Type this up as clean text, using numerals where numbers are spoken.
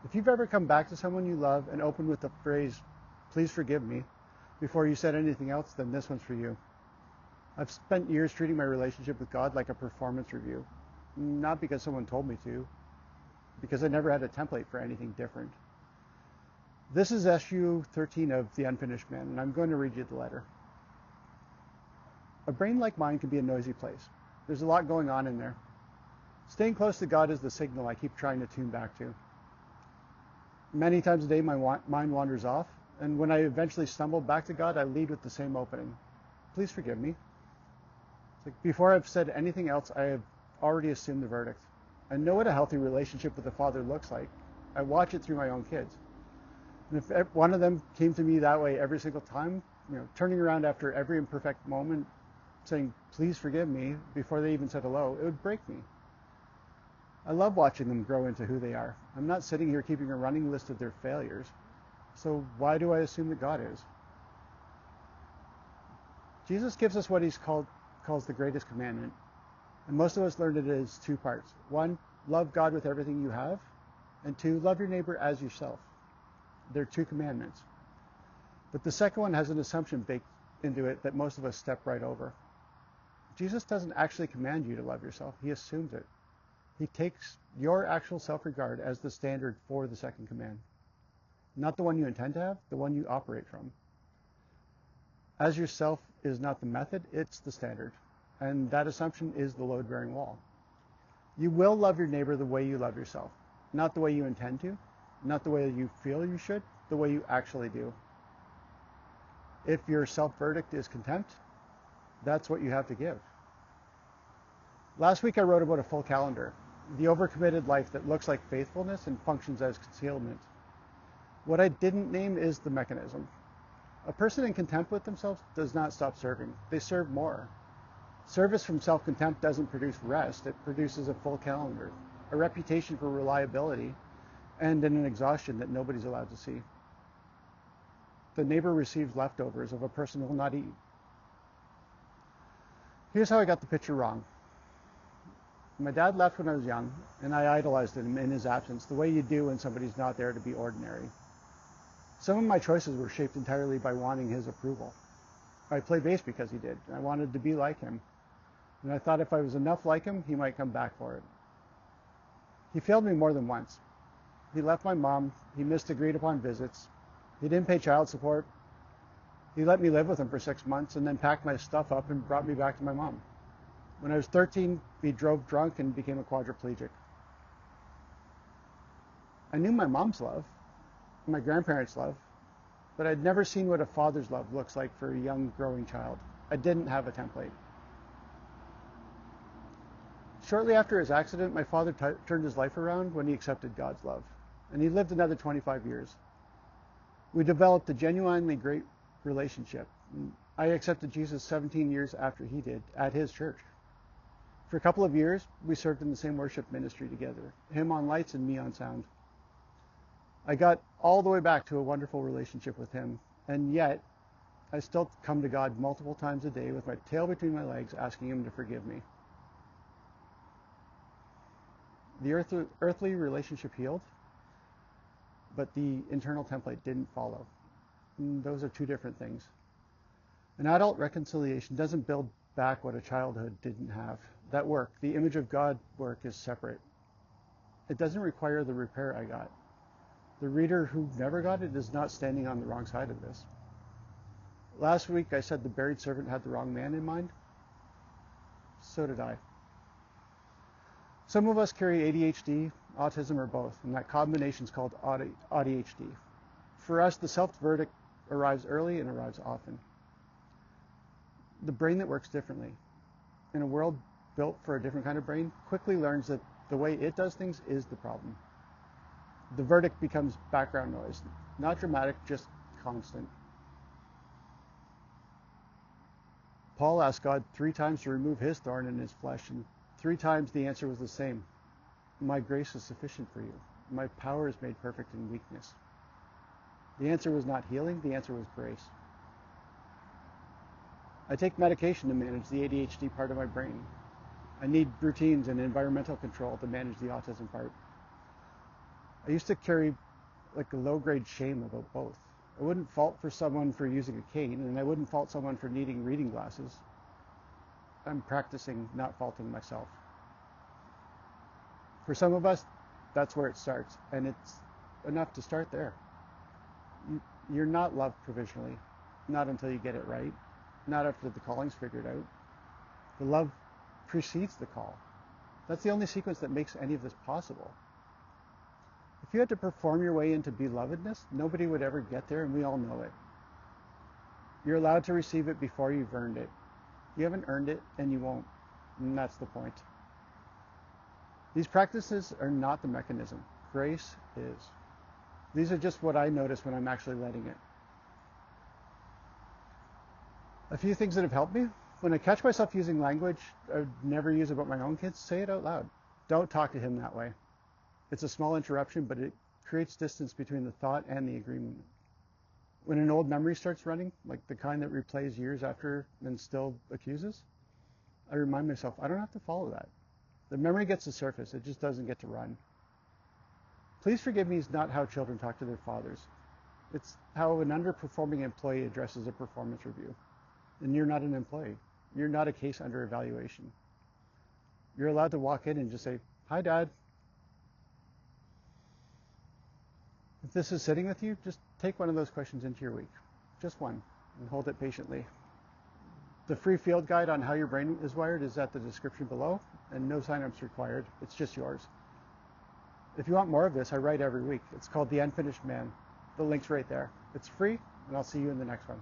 If you've ever come back to someone you love and opened with the phrase, "Please forgive me," before you said anything else, then this one's for you. I've spent years treating my relationship with God like a performance review. Not because someone told me to, because I never had a template for anything different. This is issue 13 of The Unfinished Man, and I'm going to read you the letter. A brain like mine can be a noisy place. There's a lot going on in there. Staying close to God is the signal I keep trying to tune back to. Many times a day, my mind wanders off, and when I eventually stumble back to God, I lead with the same opening. Please forgive me. It's like before I've said anything else, I have already assumed the verdict. I know what a healthy relationship with a father looks like. I watch it through my own kids. And if one of them came to me that way every single time, turning around after every imperfect moment, saying, "Please forgive me," before they even said hello, it would break me. I love watching them grow into who they are. I'm not sitting here keeping a running list of their failures. So why do I assume that God is? Jesus gives us what he calls the greatest commandment. And most of us learned it as two parts. One, love God with everything you have. And two, love your neighbor as yourself. They're two commandments. But the second one has an assumption baked into it that most of us step right over. Jesus doesn't actually command you to love yourself. He assumes it. He takes your actual self-regard as the standard for the second command. Not the one you intend to have, the one you operate from. As yourself is not the method, it's the standard. And that assumption is the load-bearing wall. You will love your neighbor the way you love yourself. Not the way you intend to, not the way you feel you should, the way you actually do. If your self-verdict is contempt, that's what you have to give. Last week I wrote about a full calendar, the overcommitted life that looks like faithfulness and functions as concealment. What I didn't name is the mechanism. A person in contempt with themselves does not stop serving. They serve more. Service from self-contempt doesn't produce rest. It produces a full calendar, a reputation for reliability, and an exhaustion that nobody's allowed to see. The neighbor receives leftovers of a person who will not eat. Here's how I got the picture wrong. My dad left when I was young, and I idolized him in his absence, the way you do when somebody's not there to be ordinary. Some of my choices were shaped entirely by wanting his approval. I played bass because he did. I wanted to be like him. And I thought if I was enough like him, he might come back for it. He failed me more than once. He left my mom. He missed agreed upon visits. He didn't pay child support. He let me live with him for 6 months and then packed my stuff up and brought me back to my mom. When I was 13, he drove drunk and became a quadriplegic. I knew my mom's love, my grandparents' love, but I'd never seen what a father's love looks like for a young, growing child. I didn't have a template. Shortly after his accident, my father turned his life around when he accepted God's love, and he lived another 25 years. We developed a genuinely great relationship. I accepted Jesus 17 years after he did at his church. For a couple of years, we served in the same worship ministry together, him on lights and me on sound. I got all the way back to a wonderful relationship with him, and yet I still come to God multiple times a day with my tail between my legs, asking him to forgive me. The earthly relationship healed, but the internal template didn't follow. And those are two different things. An adult reconciliation doesn't build back what a childhood didn't have. That work, the image of God work, is separate. It doesn't require the repair I got. The reader who never got it is not standing on the wrong side of this. Last week I said the buried servant had the wrong man in mind. So did I. Some of us carry ADHD, autism, or both, and that combination is called ADHD. For us, the self-verdict arrives early and arrives often. The brain that works differently, in a world built for a different kind of brain, quickly learns that the way it does things is the problem. The verdict becomes background noise, not dramatic, just constant. Paul asked God 3 times to remove his thorn in his flesh, and 3 times the answer was the same. My grace is sufficient for you. My power is made perfect in weakness. The answer was not healing, the answer was grace. I take medication to manage the ADHD part of my brain. I need routines and environmental control to manage the autism part. I used to carry like a low-grade shame about both. I wouldn't fault for someone for using a cane, and I wouldn't fault someone for needing reading glasses. I'm practicing not faulting myself. For some of us, that's where it starts, and it's enough to start there. You're not loved provisionally, not until you get it right, not after the calling's figured out. The love precedes the call. That's the only sequence that makes any of this possible. If you had to perform your way into belovedness, nobody would ever get there, and we all know it. You're allowed to receive it before you've earned it. You haven't earned it, and you won't. And that's the point. These practices are not the mechanism. Grace is. These are just what I notice when I'm actually letting it. A few things that have helped me. When I catch myself using language I'd never use about my own kids, say it out loud. Don't talk to him that way. It's a small interruption, but it creates distance between the thought and the agreement. When an old memory starts running, like the kind that replays years after and still accuses, I remind myself, I don't have to follow that. The memory gets to surface, it just doesn't get to run. Please forgive me is not how children talk to their fathers. It's how an underperforming employee addresses a performance review. And you're not an employee. You're not a case under evaluation. You're allowed to walk in and just say, "Hi, Dad." If this is sitting with you, just take one of those questions into your week. Just one, and hold it patiently. The free field guide on how your brain is wired is at the description below, and no signups required. It's just yours. If you want more of this, I write every week. It's called The Unfinished Man. The link's right there. It's free, and I'll see you in the next one.